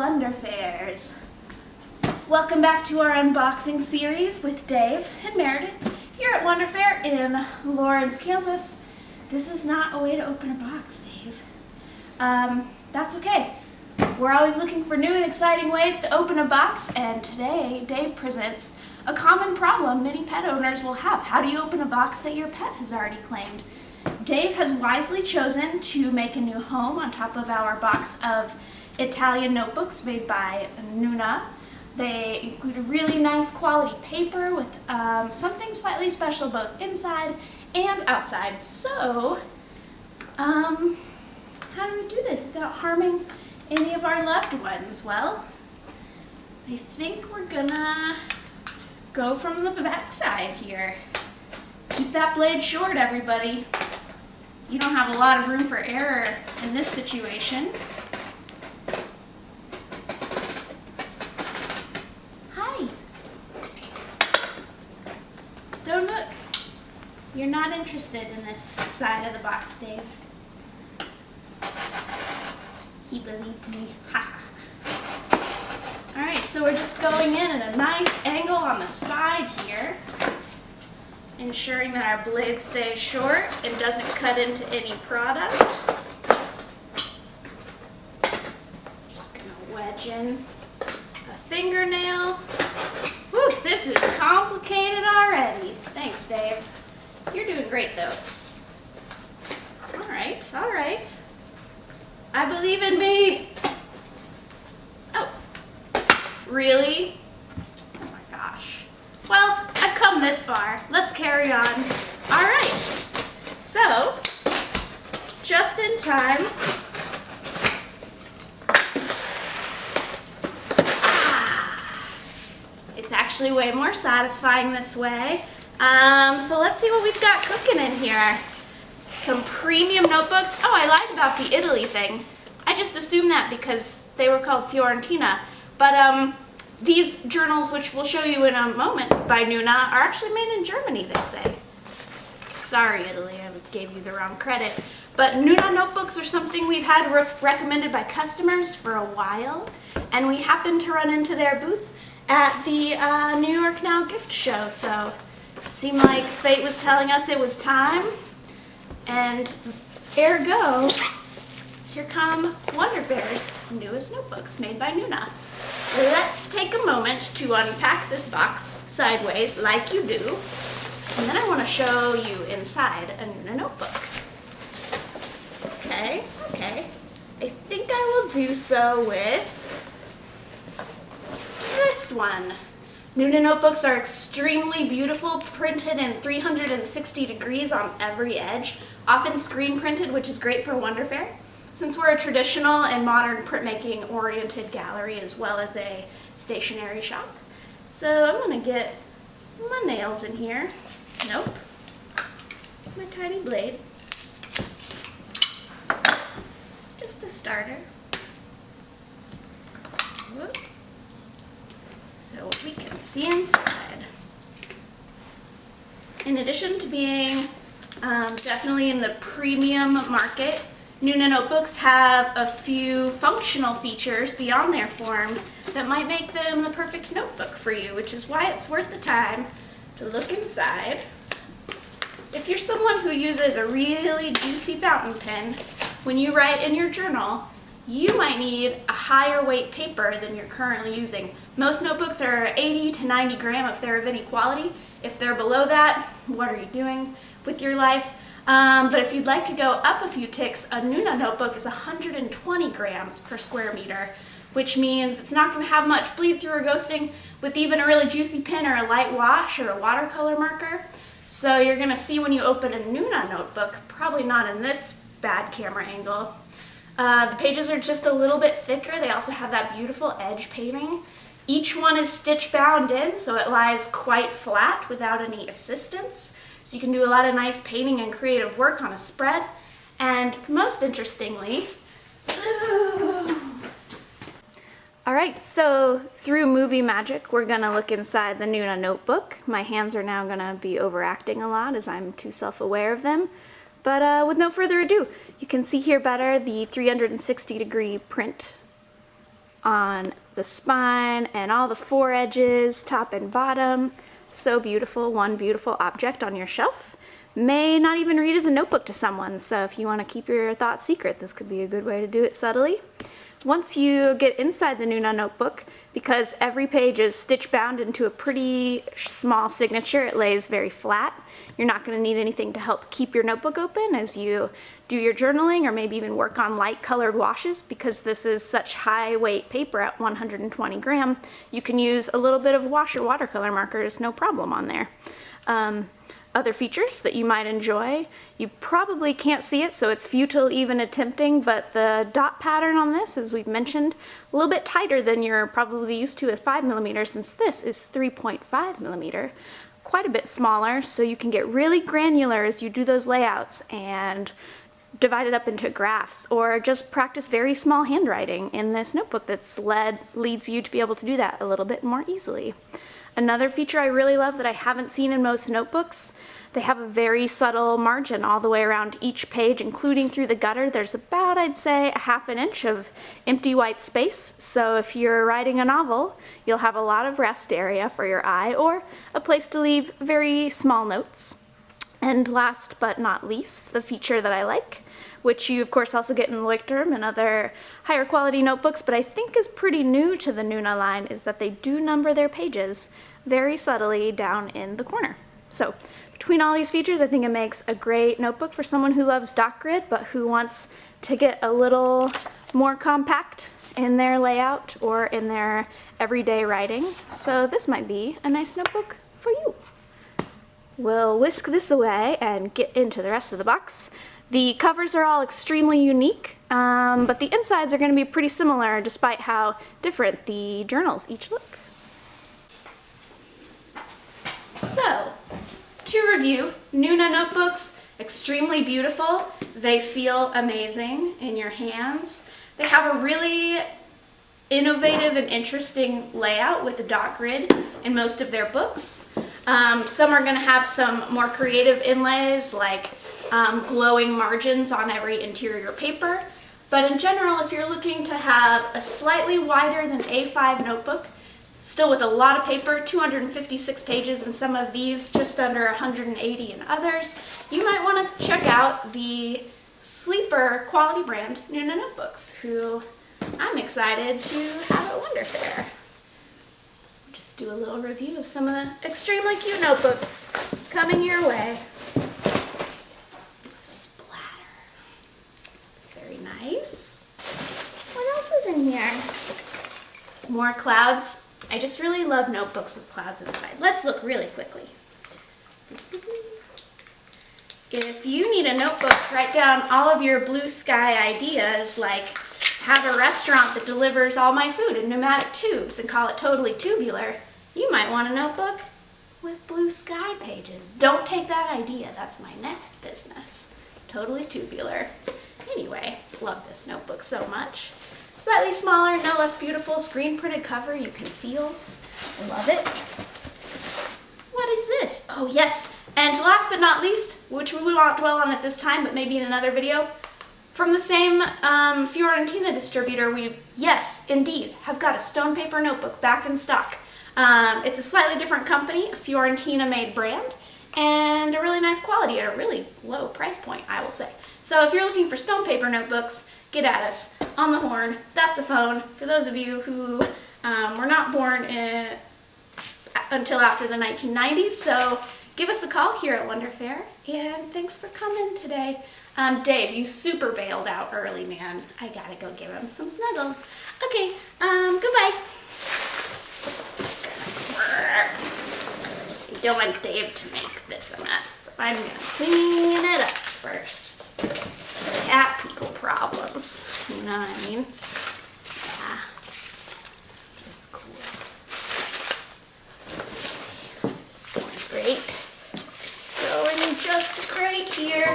Wonder Fairs. Welcome back to our unboxing series with Dave and Meredith here at Wonder Fair in Lawrence, Kansas. This is not a way to open a box, Dave. That's okay. We're always looking for new and exciting ways to open a box, and today Dave presents a common problem many pet owners will have. How do you open a box that your pet has already claimed? Dave has wisely chosen to make a new home on top of our box of Italian notebooks made by Nuuna. They include a really nice quality paper with something slightly special both inside and outside. So, how do we do this without harming any of our loved ones? Well, I think we're gonna go from the back side here. Keep that blade short, everybody. You don't have a lot of room for error in this situation. Hi. Don't look. You're not interested in this side of the box, Dave. He believed me. Ha. Alright, so we're just going in at a nice angle on the side here, ensuring that our blade stays short and doesn't cut into any product. Just gonna wedge in a fingernail. Whew, this is complicated already. Thanks, Dave. You're doing great, though. Alright, alright. I believe in me. Oh, really? Oh my gosh. Well, I've come this far. Let's carry on. All right. So, just in time. It's actually way more satisfying this way. So let's see what we've got cooking in here. Some premium notebooks. Oh, I lied about the Italy thing. I just assumed that because they were called Fiorentina. But these journals, which we'll show you in a moment by Nuuna, are actually made in Germany, they say. Sorry, Italy, I gave you the wrong credit. But Nuuna notebooks are something we've had recommended by customers for a while. And we happened to run into their booth at the New York Now gift show. So it seemed like fate was telling us it was time. And ergo, here come Wonder Fair's newest notebooks made by Nuuna. Let's take a moment to unpack this box sideways like you do, and then I want to show you inside a Nuuna notebook. Okay. I think I will do so with this one. Nuuna notebooks are extremely beautiful, printed in 360 degrees on every edge, often screen printed, which is great for Wonder Fair, since we're a traditional and modern printmaking oriented gallery as well as a stationery shop. So I'm gonna get my nails in here. Nope. My tiny blade. Just a starter. Whoop. So we can see inside. In addition to being definitely in the premium market, Nuuna notebooks have a few functional features beyond their form that might make them the perfect notebook for you, which is why it's worth the time to look inside. If you're someone who uses a really juicy fountain pen when you write in your journal, you might need a higher weight paper than you're currently using. Most notebooks are 80 to 90 gram if they're of any quality. If they're below that, what are you doing with your life? But if you'd like to go up a few ticks, a Nuuna notebook is 120 grams per square meter, which means it's not going to have much bleed through or ghosting with even a really juicy pen or a light wash or a watercolor marker. So you're going to see when you open a Nuuna notebook, probably not in this bad camera angle. The pages are just a little bit thicker. They also have that beautiful edge painting. Each one is stitch bound in, so it lies quite flat without any assistance. So you can do a lot of nice painting and creative work on a spread. And most interestingly, all right, so through movie magic, we're gonna look inside the Nuuna notebook. My hands are now gonna be overacting a lot as I'm too self-aware of them. But with no further ado, you can see here better the 360-degree print on the spine and all the four edges, top and bottom. So beautiful, one beautiful object on your shelf. May not even read as a notebook to someone, so if you want to keep your thoughts secret, this could be a good way to do it subtly. Once you get inside the Nuuna notebook, because every page is stitch bound into a pretty small signature, it lays very flat. You're not going to need anything to help keep your notebook open as you do your journaling or maybe even work on light colored washes. Because this is such high weight paper at 120 gram, you can use a little bit of wash or watercolor markers, no problem on there. Other features that you might enjoy, you probably can't see it, so it's futile even attempting, but the dot pattern on this, as we've mentioned, a little bit tighter than you're probably used to with 5mm, since this is 3.5mm. Quite a bit smaller, so you can get really granular as you do those layouts and divide it up into graphs, or just practice very small handwriting in this notebook leads you to be able to do that a little bit more easily. Another feature I really love that I haven't seen in most notebooks, they have a very subtle margin all the way around each page, including through the gutter. There's about, I'd say, a ½ inch of empty white space. So if you're writing a novel, you'll have a lot of rest area for your eye or a place to leave very small notes. And last but not least, the feature that I like, which you of course also get in the Leuchtturm and other higher quality notebooks, but I think is pretty new to the Nuuna line, is that they do number their pages very subtly down in the corner. So between all these features, I think it makes a great notebook for someone who loves dot grid but who wants to get a little more compact in their layout or in their everyday writing. So this might be a nice notebook for you. We'll whisk this away and get into the rest of the box. The covers are all extremely unique, but the insides are going to be pretty similar despite how different the journals each look. So, to review, Nuuna notebooks, extremely beautiful. They feel amazing in your hands. They have a really innovative and interesting layout with the dot grid in most of their books. Some are going to have some more creative inlays like glowing margins on every interior paper. But in general, if you're looking to have a slightly wider than A5 notebook, still with a lot of paper, 256 pages in some of these, just under 180 in others, you might want to check out the sleeper quality brand Nuuna notebooks, who I'm excited to have at Wonder Fair. Just do a little review of some of the extremely cute notebooks coming your way. Splatter. It's very nice. What else is in here? More clouds. I just really love notebooks with clouds inside. Let's look really quickly. If you need a notebook to write down all of your blue sky ideas, like have a restaurant that delivers all my food in pneumatic tubes and call it totally tubular, you might want a notebook with blue sky pages. Don't take that idea. That's my next business. Totally tubular. Anyway, love this notebook so much. Slightly smaller, no less beautiful, screen printed cover you can feel. Love it. What is this? Oh yes, and last but not least, which we won't dwell on at this time, but maybe in another video, from the same Fiorentina distributor, we, yes, indeed, have got a stone paper notebook back in stock. It's a slightly different company, a Fiorentina made brand, and a really nice quality at a really low price point, I will say. So if you're looking for stone paper notebooks, get at us. On the Horn, that's a phone. For those of you who were not born until after the 1990s, so give us a call here at Wonder Fair, and thanks for coming today. Dave, you super bailed out early, man. I gotta go give him some snuggles. Okay, goodbye. I don't want Dave to make this a mess, so I'm gonna clean it up first. Cat people problems, you know what I mean? Yeah, it's cool. This is going great. Going just great here.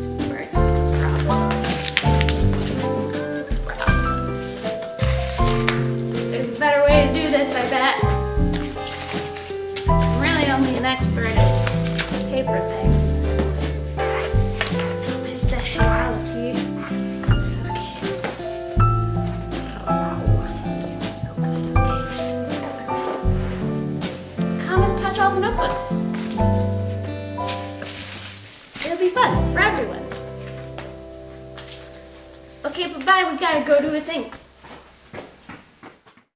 Super problem. There's a better way to do this, I bet. I'm really only an expert at paper things. My specialty. notebooks. It'll be fun for everyone. Okay, bye-bye. We gotta go do a thing.